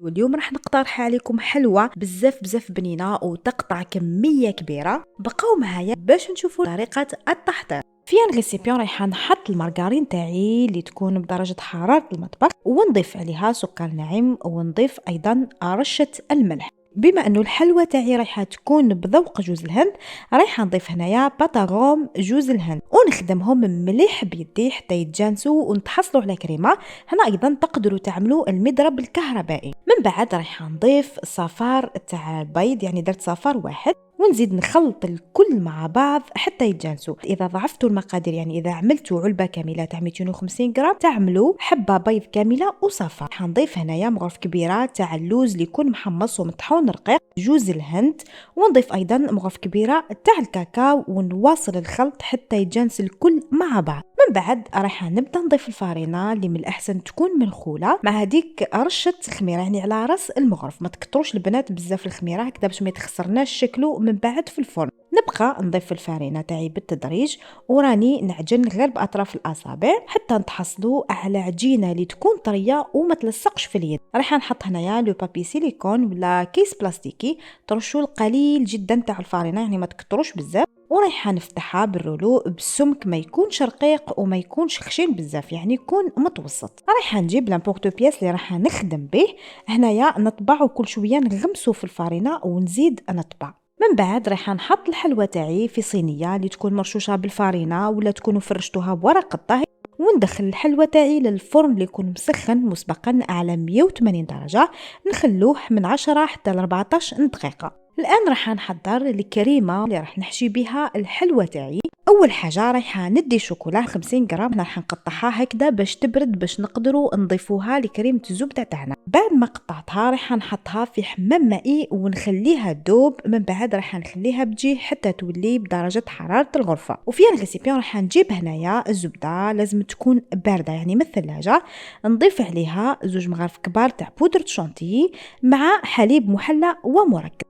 واليوم راح نقترح عليكم حلوة بزاف بنينة وتقطع كمية كبيرة. بقاو معايا باش نشوفوا طريقة التحضير. في الريسيبيون راح نحط المارغرين تاعي اللي تكون بدرجة حرارة المطبخ ونضيف عليها سكر ناعم ونضيف ايضا رشة الملح. بما انه الحلوى تاعي راح تكون بذوق جوز الهند راح نضيف هنايا باتاغوم جوز الهند ونخدمهم مليح بيدي حتى يتجانسوا ونتحصلوا على كريمه. هنا ايضا تقدروا تعملوا المضرب الكهربائي. من بعد راح نضيف صفار تاع البيض، يعني درت صفار واحد ونزيد نخلط الكل مع بعض حتى يتجانسوا. اذا ضعفتوا المقادير، يعني اذا عملتوا علبه كامله تاع 250 غرام تعملوا حبه بيض كامله وصفار. حنضيف هنايا مغرف كبيره تاع اللوز اللي يكون محمص ومطحون رقيق، جوز الهند، ونضيف ايضا مغرف كبيره تاع الكاكاو ونواصل الخلط حتى يتجانس الكل مع بعض. من بعد راح نبدا نضيف الفارينه اللي من الاحسن تكون منخوله مع هذيك رشه خميره، يعني على راس المغرف. ما تكتروش البنات بزاف الخميره هكذا باش ما يتخسرناش شكله من بعد في الفرن. نبقى نضيف الفارينه تاعي بالتدريج وراني نعجن غير باطراف الاصابع حتى نتحصلوا على عجينه اللي تكون طريه وما تلصقش في اليد. راح نحط هنايا لو بابي سيليكون ولا كيس بلاستيكي، ترشوا القليل جدا تاع الفارينه، يعني ما تكتروش بزاف، ورايحه نفتحها بالرولو بسمك ما يكونش رقيق وما يكونش خشين بزاف، يعني يكون متوسط. رايحه نجيب لامبورتو بياس اللي راح نخدم به هنايا، نطبعه كل شويه نغمسه في الفارينه ونزيد نطبع. من بعد راح نحط الحلوى تاعي في صينيه اللي تكون مرشوشه بالفارينه ولا تكونوا فرشتوها بورق الطهي، وندخل الحلوى تاعي للفرن اللي يكون مسخن مسبقا على 180 درجه، نخلوه من 10 حتى ل 14 دقيقه. الان راح نحضر الكريمه اللي راح نحشي بها الحلوى تاعي. اول حاجه راح ندي شوكولا 50 غرام، راح نقطعها هكذا باش تبرد باش نقدروا نضيفوها لكريمه الزبده تاعنا. بعد ما قطعتها راح نحطها في حمام مائي ونخليها دوب. من بعد راح نخليها بجي حتى تولي بدرجه حراره الغرفه. وفي الريسيبيون راح نجيب هنايا الزبده، لازم تكون بارده يعني من الثلاجه. نضيف عليها 2 مغارف كبار تاع بودره شانتيي مع حليب محلى ومركز.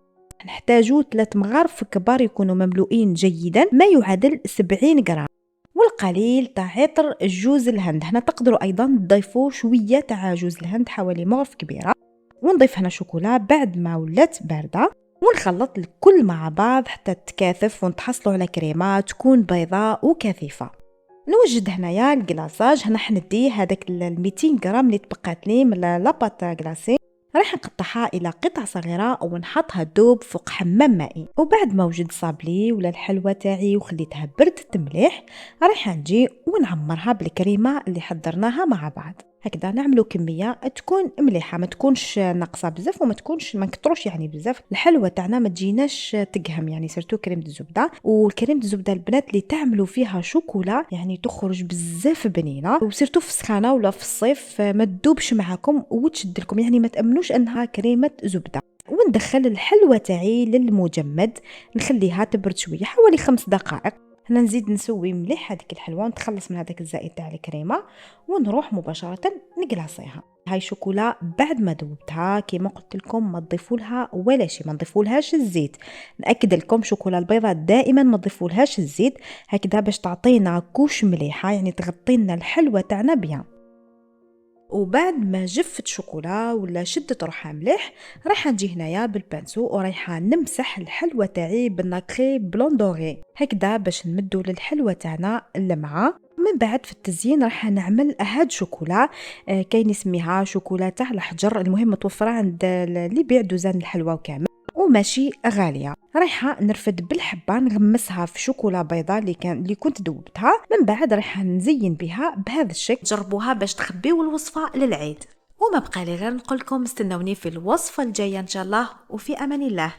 نحتاجوا 3 مغارف كبار يكونوا مملوئين جيدا ما يعادل 70 غرام، والقليل تاع عطر جوز الهند. هنا تقدروا ايضا تضيفوا شويه تاع جوز الهند حوالي مغرف كبيره. ونضيف هنا شوكولا بعد ما ولات بارده ونخلط الكل مع بعض حتى تكاثف ونتحصلوا على كريمه تكون بيضاء وكثيفه. نوجد هنايا الكلاصاج. هنا حندي هذاك 200 غرام اللي تبقات لي من لاباط غلاسي، راح نقطعها الى قطع صغيره ونحطها دوب فوق حمام مائي. وبعد ما وجد صابلي ولا الحلوى تاعي وخليتها بردت مليح، راح نجي ونعمرها بالكريمه اللي حضرناها مع بعض. هكذا نعملوا كميه تكون مليحه، ما تكونش ناقصه بزاف وما تكونش ما نكتروش يعني بزاف. الحلوى تاعنا ما تجيناش تقهم، يعني سيرتو كريمه الزبده. والكريمه الزبده البنات اللي تعملوا فيها شوكولا يعني تخرج بزاف بنينه، وسيرتو في السخانه ولا في الصيف ما تذوبش معكم وتشد لكم، يعني ما تامنوش انها كريمه زبده. وندخل الحلوى تاعي للمجمد، نخليها تبرد شويه حوالي 5 دقائق. هنا نزيد نسوي مليح هذيك الحلوى ونتخلص من هذاك الزائد تاع الكريمه ونروح مباشره نقلاصيها. هاي شوكولا بعد ما ذوبتها كيما قلت لكم ما تضيفوا لها ولا شيء، ما نضيفولهاش الزيت. ناكد لكم شوكولا البيضاء دائما ما تضيفولهاش الزيت، هكذا باش تعطينا كوش مليحه، يعني تغطي لنا الحلوى تاعنا بيان. وبعد ما جفت شوكولا ولا شدت روحها مليح، راح نجي هنايا بالبانسو ورايحه نمسح الحلوى تاعي بالناكري بلون دوري هكذا باش نمدوا للحلوى تاعنا اللمعه. من بعد في التزيين راح نعمل هاد شوكولا كاين يسميها شوكولا تاع الحجر، المهم متوفره عند اللي يبيع دوزان الحلوى وكامل وماشي غاليه. رايحه نرفد بالحبه نغمسها في شوكولا بيضاء اللي كنت ذوبتها. من بعد رايحه نزين بها بهذا الشكل. جربوها باش تخبيو الوصفه للعيد. وما بقى لي غير نقول لكم استنوني في الوصفه الجايه ان شاء الله، وفي امان الله.